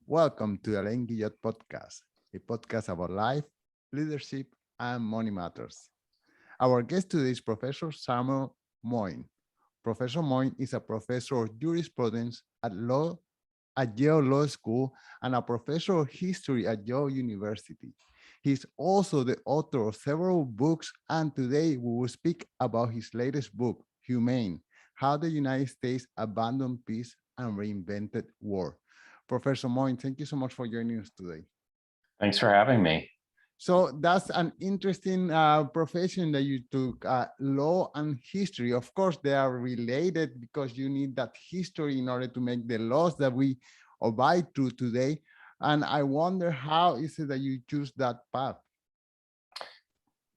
Welcome to the Len Guillot podcast, a podcast about life, leadership, and money matters. Our guest today is Professor Samuel Moyn. Professor Moyn is a professor of jurisprudence at Yale Law School and a professor of history at Yale University. He's also the author of several books, and today we will speak about his latest book, Humane: How the United States Abandoned Peace and Reinvented War. Professor Moyn, thank you so much for joining us today. Thanks for having me. So that's an interesting profession that you took, law and history. Of course, they are related because you need that history in order to make the laws that we abide to today. And I wonder, how is it that you choose that path?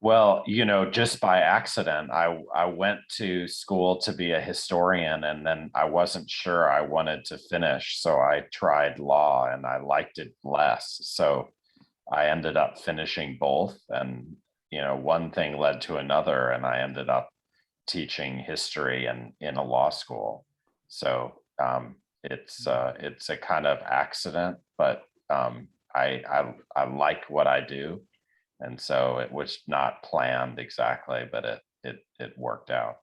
Well, just by accident, I went to school to be a historian, and then I wasn't sure I wanted to finish. So I tried law and I liked it less. So I ended up finishing both. And, one thing led to another, and I ended up teaching history in a law school. So it's a kind of accident, but I like what I do. And so it was not planned exactly, but it worked out.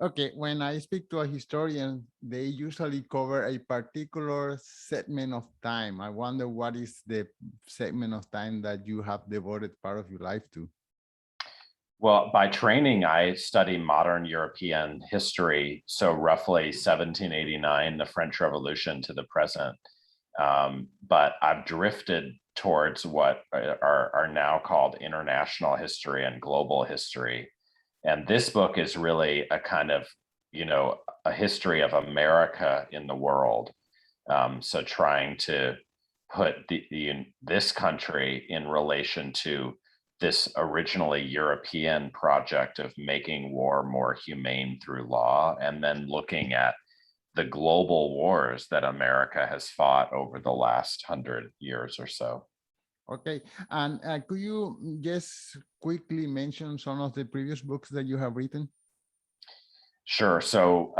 Okay, when I speak to a historian, they usually cover a particular segment of time. I wonder, what is the segment of time that you have devoted part of your life to? Well, by training, I study modern European history, so roughly 1789, the French Revolution to the present. But I've drifted towards what are now called international history and global history. And this book is really a kind of, a history of America in the world. So trying to put this country in relation to this originally European project of making war more humane through law, and then looking at the global wars that America has fought over the last 100 years or so. Okay, and could you just quickly mention some of the previous books that you have written? Sure. So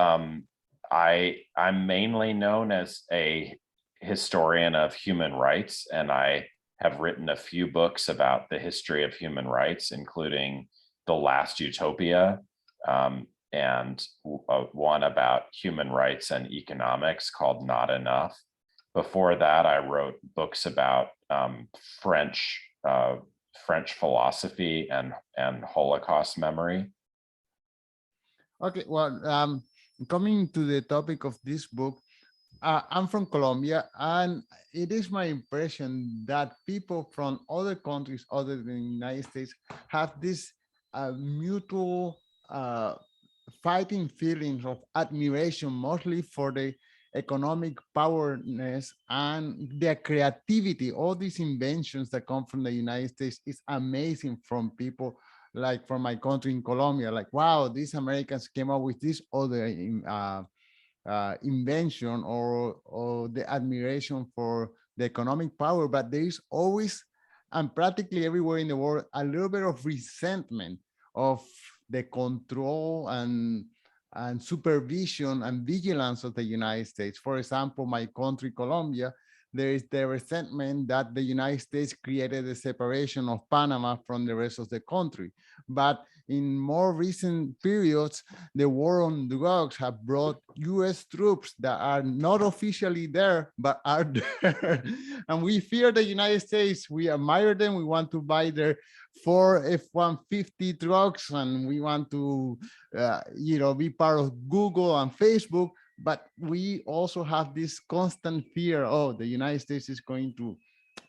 I'm mainly known as a historian of human rights, and I have written a few books about the history of human rights, including The Last Utopia, and one about human rights and economics called Not Enough. Before that, I wrote books about French philosophy and Holocaust memory. Okay, well, coming to the topic of this book, I'm from Colombia, and it is my impression that people from other countries other than the United States have this mutual fighting feelings of admiration, mostly for the economic powerness and their creativity. All these inventions that come from the United States is amazing, from people like from my country in Colombia. Like, wow, these Americans came up with this other invention, or the admiration for the economic power. But there is always, and practically everywhere in the world, a little bit of resentment of the control and supervision and vigilance of the United States. For example, my country, Colombia, there is the resentment that the United States created a separation of Panama from the rest of the country. But in more recent periods, the war on drugs have brought US troops that are not officially there, but are there. And we fear the United States. We admire them. We want to buy their 4 F-150 trucks, and we want to, be part of Google and Facebook. But we also have this constant fear: oh, the United States is going to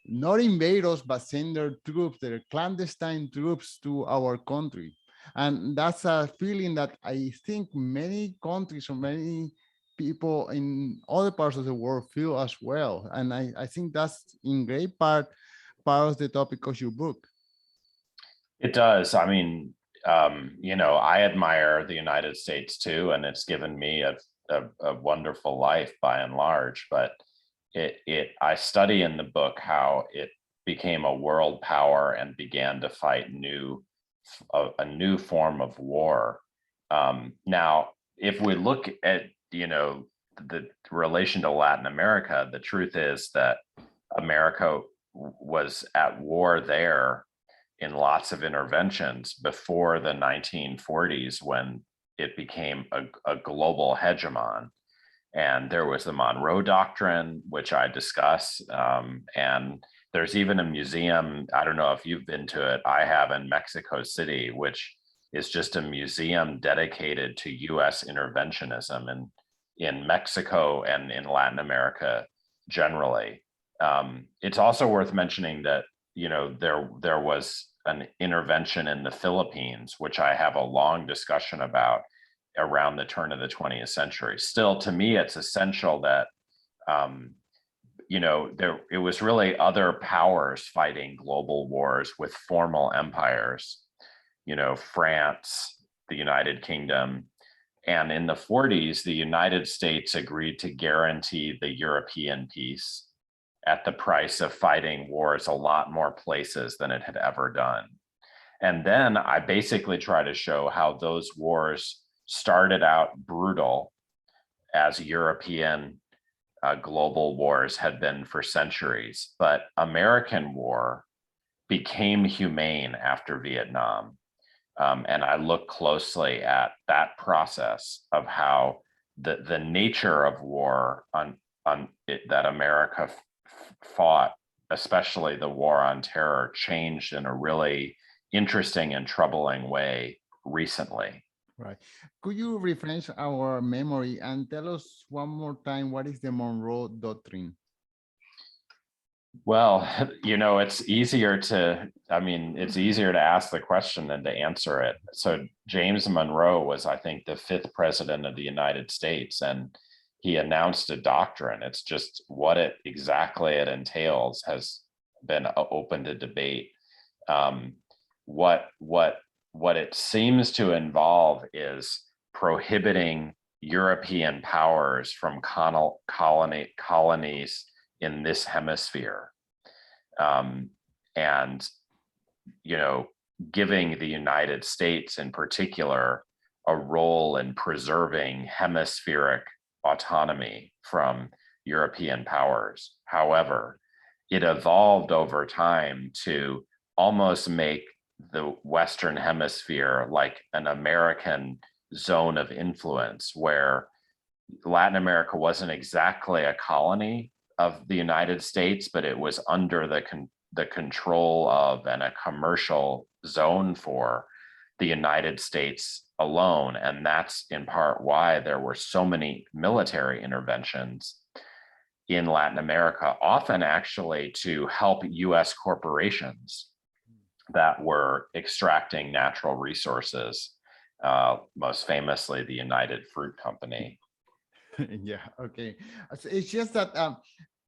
not invade us, but send their troops, their clandestine troops, to our country. And that's a feeling that I think many countries or many people in other parts of the world feel as well. And I think that's in great part of the topic of your book. It does. I mean, I admire the United States too, and it's given me a wonderful life by and large. But I study in the book how it became a world power and began to fight a new form of war. Now, if we look at the relation to Latin America, the truth is that America was at war there in lots of interventions before the 1940s, when it became a global hegemon. And there was the Monroe Doctrine, which I discuss. And there's even a museum, I don't know if you've been to it, I have, in Mexico City, which is just a museum dedicated to US interventionism in Mexico and in Latin America generally. It's also worth mentioning that, you know, there was an intervention in the Philippines, which I have a long discussion about around the turn of the 20th century. Still, to me, it's essential that, you know, it was really other powers fighting global wars with formal empires, you know, France, the United Kingdom. And in the 40s, the United States agreed to guarantee the European peace at the price of fighting wars a lot more places than it had ever done. And then I basically try to show how those wars started out brutal, as European global wars had been for centuries, but American war became humane after Vietnam. And I look closely at that process of how the nature of war that America fought, especially the war on terror, changed in a really interesting and troubling way recently. Right. Could you refresh our memory and tell us one more time, what is the Monroe Doctrine? Well, you know, it's easier to ask the question than to answer it. So James Monroe was, I think, the 5th president of the United States, and he announced a doctrine. It's just what exactly it entails has been open to debate. What it seems to involve is prohibiting European powers from colonies in this hemisphere, and, you know, giving the United States in particular a role in preserving hemispheric autonomy from European powers. However, it evolved over time to almost make the Western Hemisphere like an American zone of influence, where Latin America wasn't exactly a colony of the United States, but it was under the control of and a commercial zone for the United States alone. And that's in part why there were so many military interventions in Latin America, often actually to help US corporations that were extracting natural resources, most famously the United Fruit Company. Yeah, okay. It's just that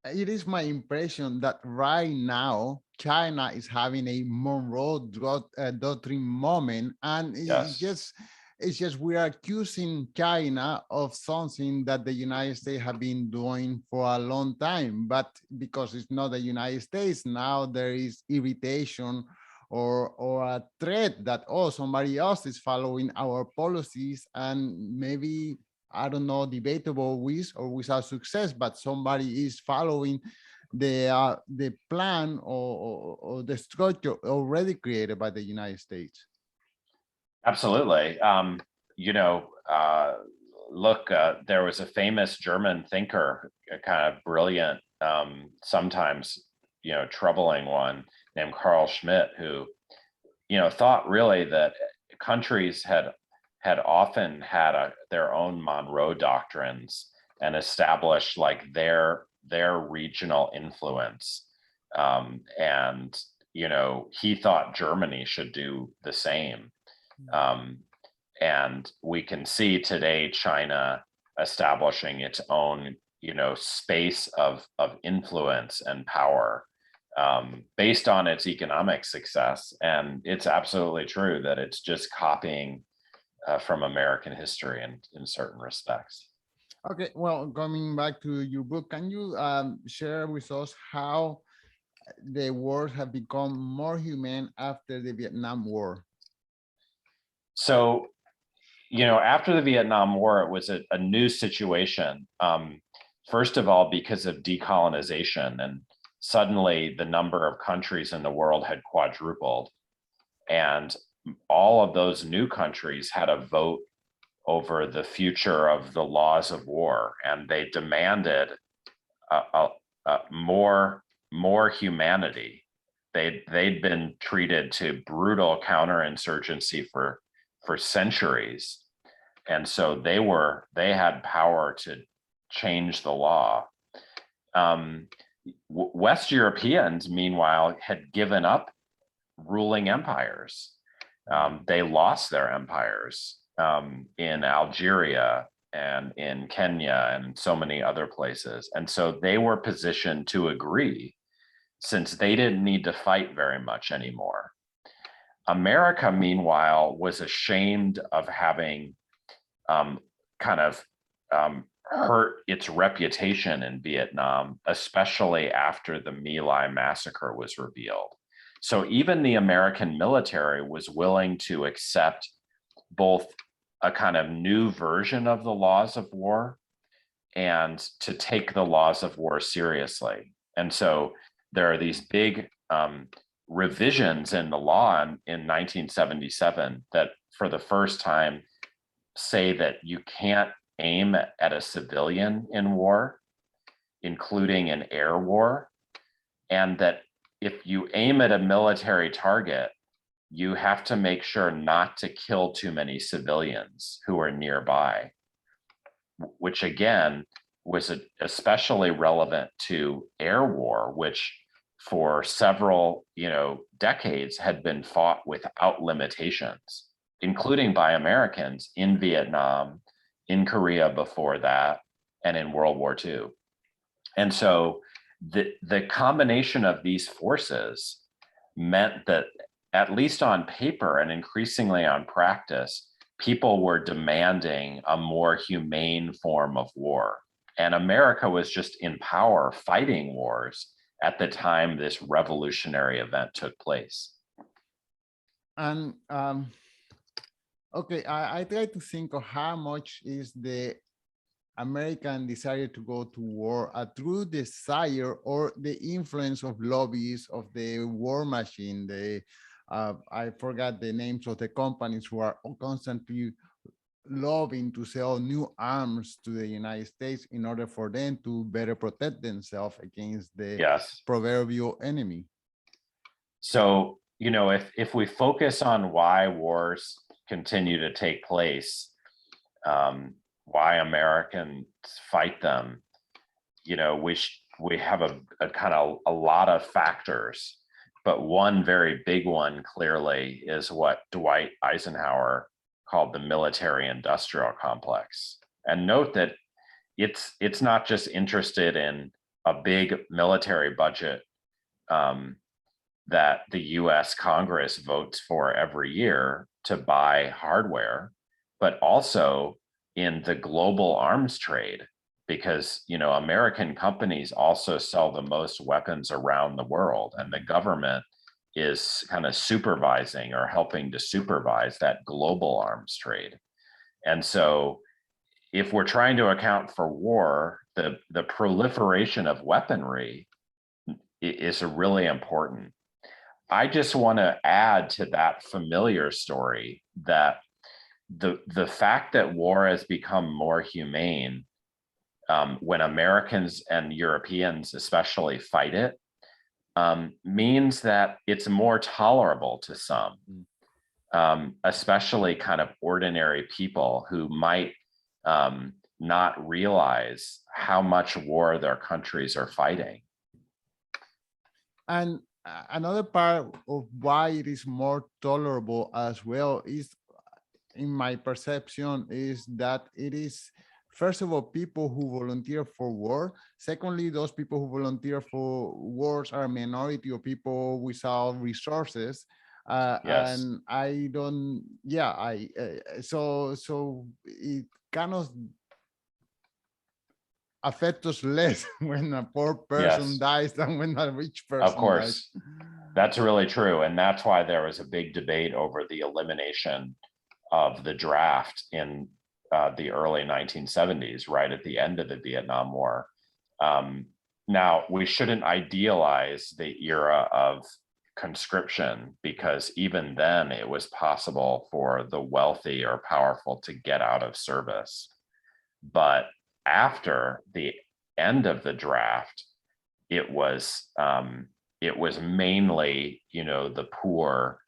it is my impression that right now China is having a Monroe Doctrine moment, and Yes. it's just we are accusing China of something that the United States have been doing for a long time, but because it's not the United States, now there is irritation or a threat that, oh, somebody else is following our policies, and maybe, I don't know, debatable with or without success, but somebody is following the plan or the structure already created by the United States. Absolutely. You know, look, there was a famous German thinker, a kind of brilliant, sometimes, you know, troubling one, named Carl Schmitt, who, you know, thought really that countries had often had their own Monroe doctrines and established like their regional influence. And, you know, he thought Germany should do the same. And we can see today China establishing its own, you know, space of influence and power, based on its economic success. And it's absolutely true that it's just copying from American history in certain respects. Okay, well, coming back to your book, can you share with us how the wars have become more humane after the Vietnam War? So, you know, after the Vietnam War, it was a new situation. First of all, because of decolonization. And suddenly the number of countries in the world had quadrupled. And all of those new countries had a vote over the future of the laws of war, and they demanded more humanity. They'd been treated to brutal counterinsurgency for centuries, and so they had power to change the law. West Europeans, meanwhile, had given up ruling empires. They lost their empires in Algeria and in Kenya and so many other places. And so they were positioned to agree, since they didn't need to fight very much anymore. America, meanwhile, was ashamed of having hurt its reputation in Vietnam, especially after the My Lai massacre was revealed. So even the American military was willing to accept both a kind of new version of the laws of war and to take the laws of war seriously. And so there are these big revisions in the law in 1977 that for the first time say that you can't aim at a civilian in war, including an air war, and that if you aim at a military target, you have to make sure not to kill too many civilians who are nearby, which again was especially relevant to air war, which for several decades had been fought without limitations, including by Americans in Vietnam, in Korea before that, and in World War II. And so the combination of these forces meant that, at least on paper and increasingly on practice, people were demanding a more humane form of war. And America was just in power fighting wars at the time this revolutionary event took place. And okay, I try to think of how much is the American desire to go to war a true desire or the influence of lobbies of the war machine. I forgot the names of the companies who are constantly lobbying to sell new arms to the United States in order for them to better protect themselves against the proverbial enemy. So, if we focus on why wars continue to take place, why Americans fight them, we have a kind of a lot of factors, but one very big one clearly is what Dwight Eisenhower called the military-industrial complex. And note that it's not just interested in a big military budget that the US Congress votes for every year to buy hardware, but also in the global arms trade, because American companies also sell the most weapons around the world, and the government is kind of supervising or helping to supervise that global arms trade. And so if we're trying to account for war, the proliferation of weaponry is really important. I just want to add to that familiar story that the fact that war has become more humane when Americans and Europeans especially fight it means that it's more tolerable to some, especially kind of ordinary people who might not realize how much war their countries are fighting. And another part of why it is more tolerable as well is, in my perception, is that it is, first of all, people who volunteer for war. Secondly, those people who volunteer for wars are a minority of people without resources. And I don't, so it kind of affects us less when a poor person dies than when a rich person dies. Of course, that's really true. And that's why there was a big debate over the elimination of the draft in the early 1970s, right at the end of the Vietnam War. Now, we shouldn't idealize the era of conscription, because even then it was possible for the wealthy or powerful to get out of service. But after the end of the draft, it was mainly, the poor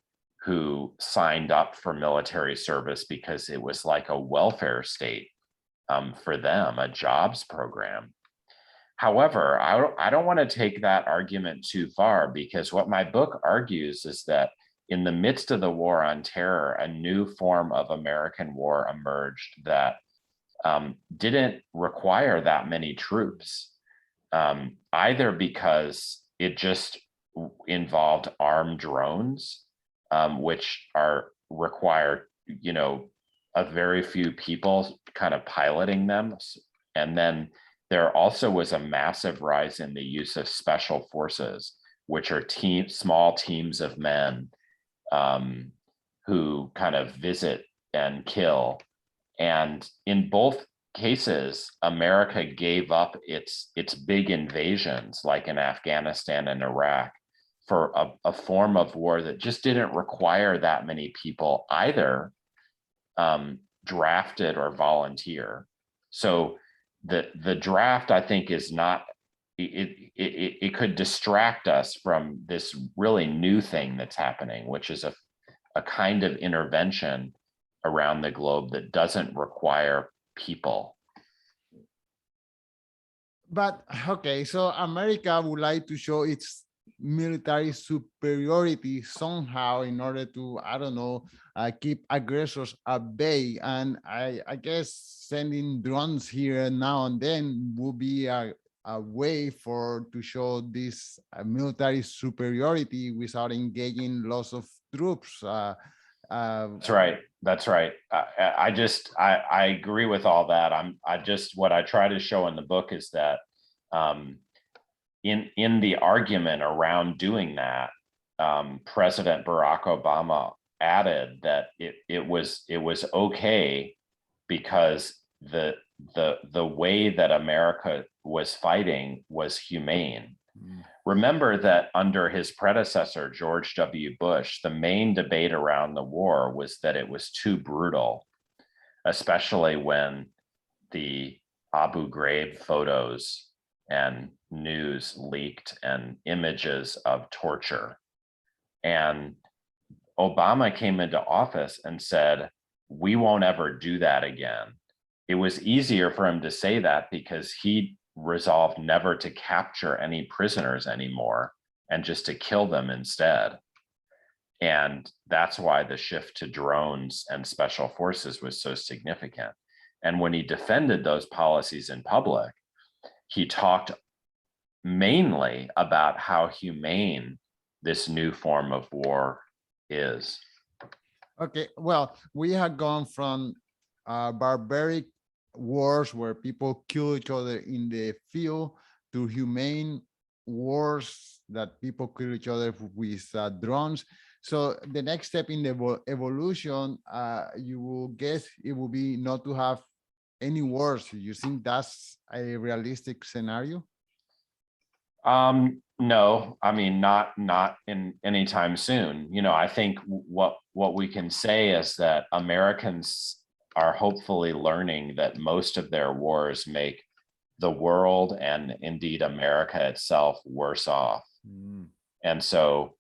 who signed up for military service because it was like a welfare state for them, a jobs program. However, I don't want to take that argument too far, because what my book argues is that in the midst of the war on terror, a new form of American war emerged that didn't require that many troops, either because it just involved armed drones, which require, a very few people kind of piloting them. And then there also was a massive rise in the use of special forces, which are small teams of men who kind of visit and kill. And in both cases, America gave up its big invasions, like in Afghanistan and Iraq, for a form of war that just didn't require that many people, either drafted or volunteer. So the draft, I think, is not, it could distract us from this really new thing that's happening, which is a kind of intervention around the globe that doesn't require people. But okay, so America would like to show its military superiority somehow in order to, I don't know, keep aggressors at bay. And I guess sending drones here now and then would be a way to show this military superiority without engaging lots of troops. That's right. That's right. I agree with all that. What I try to show in the book is that in the argument around doing that, President Barack Obama added that it was okay because the way that America was fighting was humane. Remember that under his predecessor, George W. Bush, the main debate around the war was that it was too brutal, especially when the Abu Ghraib photos and news leaked and images of torture. And Obama came into office and said, we won't ever do that again. It was easier for him to say that because he resolved never to capture any prisoners anymore and just to kill them instead. And that's why the shift to drones and special forces was so significant. And when he defended those policies in public, he talked mainly about how humane this new form of war is. Okay, well, we have gone from barbaric wars where people kill each other in the field to humane wars that people kill each other with drones. So the next step in the evolution, you will guess it will be not to have any wars. You think that's a realistic scenario? No, I mean, not in any time soon. I think what we can say is that Americans are hopefully learning that most of their wars make the world and indeed America itself worse off. And so,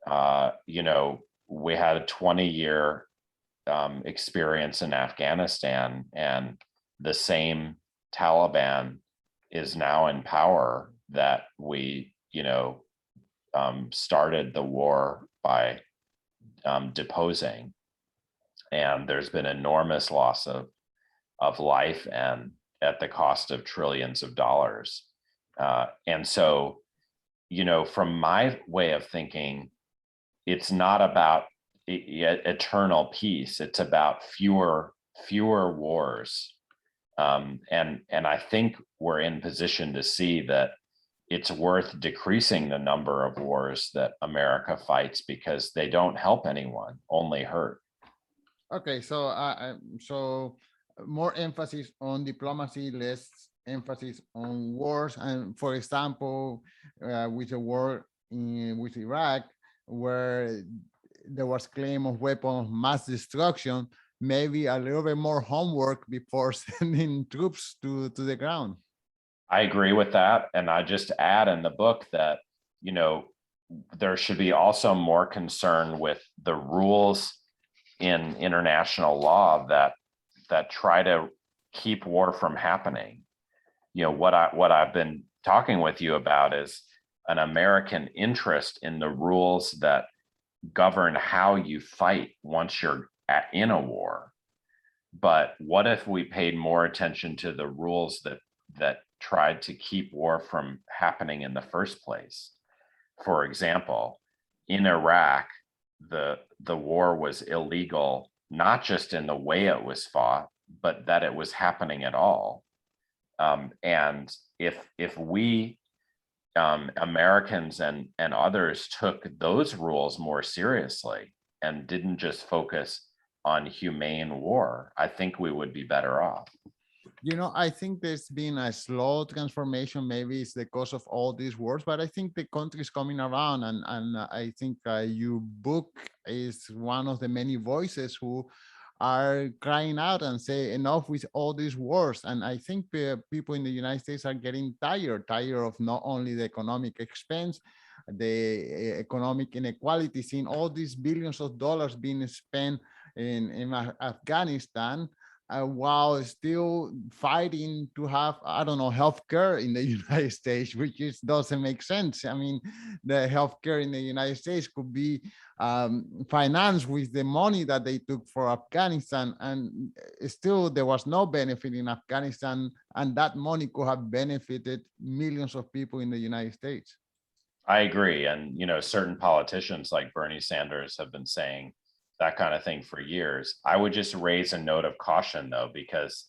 we had a 20-year experience in Afghanistan, and the same Taliban is now in power that we, started the war by deposing. And there's been enormous loss of life and at the cost of trillions of dollars. And so, from my way of thinking, it's not about eternal peace. It's about fewer wars. And I think we're in position to see that it's worth decreasing the number of wars that America fights because they don't help anyone, only hurt. Okay, so so more emphasis on diplomacy, less emphasis on wars. And for example, with the war with Iraq, where there was claim of weapon of mass destruction, maybe a little bit more homework before sending troops to the ground. I agree with that. And I just add in the book that, you know, there should be also more concern with the rules in international law that try to keep war from happening. You know, what I've been talking with you about is an American interest in the rules that govern how you fight once you're in a war. But what if we paid more attention to the rules that tried to keep war from happening in the first place? For example, in Iraq, the war was illegal, not just in the way it was fought, but that it was happening at all. And if we Americans and others took those rules more seriously and didn't just focus on humane war, I think we would be better off. You know, I think there's been a slow transformation. Maybe it's the cause of all these wars, but I think the country is coming around, and I think your book is one of the many voices who are crying out and say enough with all these wars. And I think people in the United States are getting tired of not only the economic expense, the economic inequality, seeing all these billions of dollars being spent in Afghanistan, while still fighting to have, I don't know, healthcare in the United States, which just doesn't make sense. I mean, the healthcare in the United States could be financed with the money that they took for Afghanistan, and still there was no benefit in Afghanistan, and that money could have benefited millions of people in the United States. I agree. And, you know, certain politicians like Bernie Sanders have been saying that kind of thing for years. I would just raise a note of caution, though, because,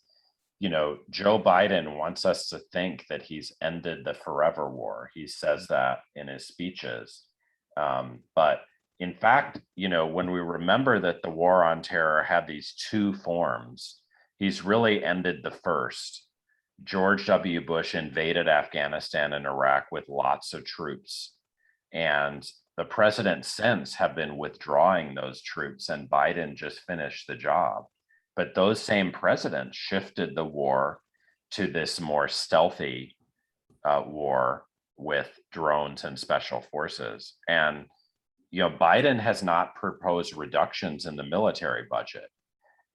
you know, Joe Biden wants us to think that he's ended the forever war. He says that in his speeches. But in fact, you know, when we remember that the war on terror had these two forms, he's really ended the first. George W. Bush invaded Afghanistan and Iraq with lots of troops. And the presidents since have been withdrawing those troops, and Biden just finished the job. But those same presidents shifted the war to this more stealthy war with drones and special forces. And, you know, Biden has not proposed reductions in the military budget.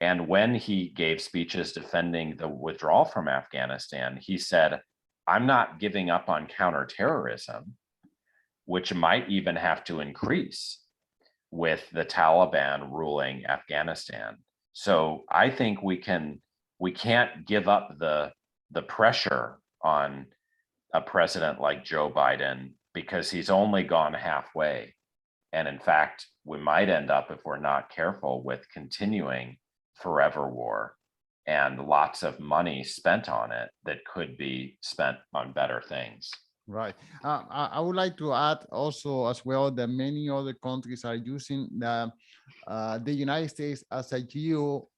And when he gave speeches defending the withdrawal from Afghanistan, he said, I'm not giving up on counterterrorism, which might even have to increase with the Taliban ruling Afghanistan. So I think we can't give up the pressure on a president like Joe Biden, because he's only gone halfway. And in fact, we might end up, if we're not careful, with continuing forever war and lots of money spent on it that could be spent on better things. Right. I would like to add also as well that many other countries are using the United States as a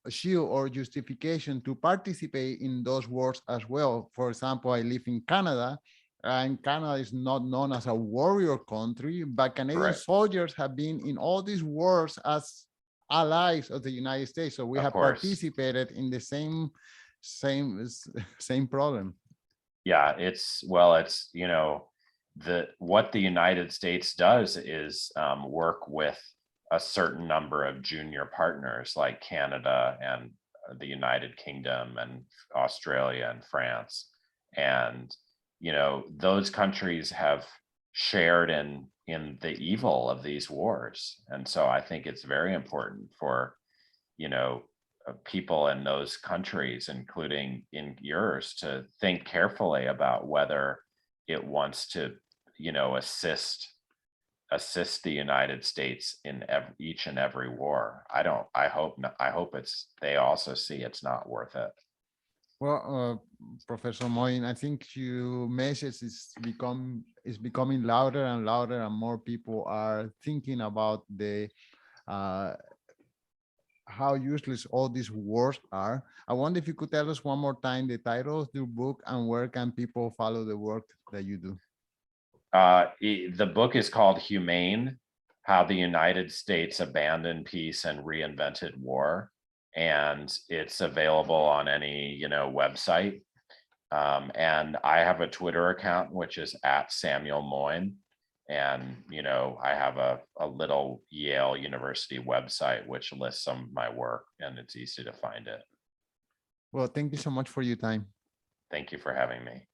shield or justification to participate in those wars as well. For example, I live in Canada, and Canada is not known as a warrior country, but Canadian soldiers have been in all these wars as allies of the United States. So we have participated in the same problem. Yeah, it's, you know, what the United States does is work with a certain number of junior partners like Canada and the United Kingdom and Australia and France. And, you know, those countries have shared in the evil of these wars. And so I think it's very important for, you know, people in those countries, including in yours, to think carefully about whether it wants to, you know, assist the United States in each and every war. I hope they also see it's not worth it. Well, Professor Moyn, I think your message is becoming louder and louder, and more people are thinking about the how useless all these words are. I wonder if you could tell us one more time the title of your book and where can people follow the work that you do. The book is called Humane: How the United States Abandoned Peace and Reinvented War, and it's available on any website. And I have a Twitter account which is at Samuel Moyn, and I have a little Yale University website which lists some of my work, and it's easy to find it. Well, thank you so much for your time. Thank you for having me.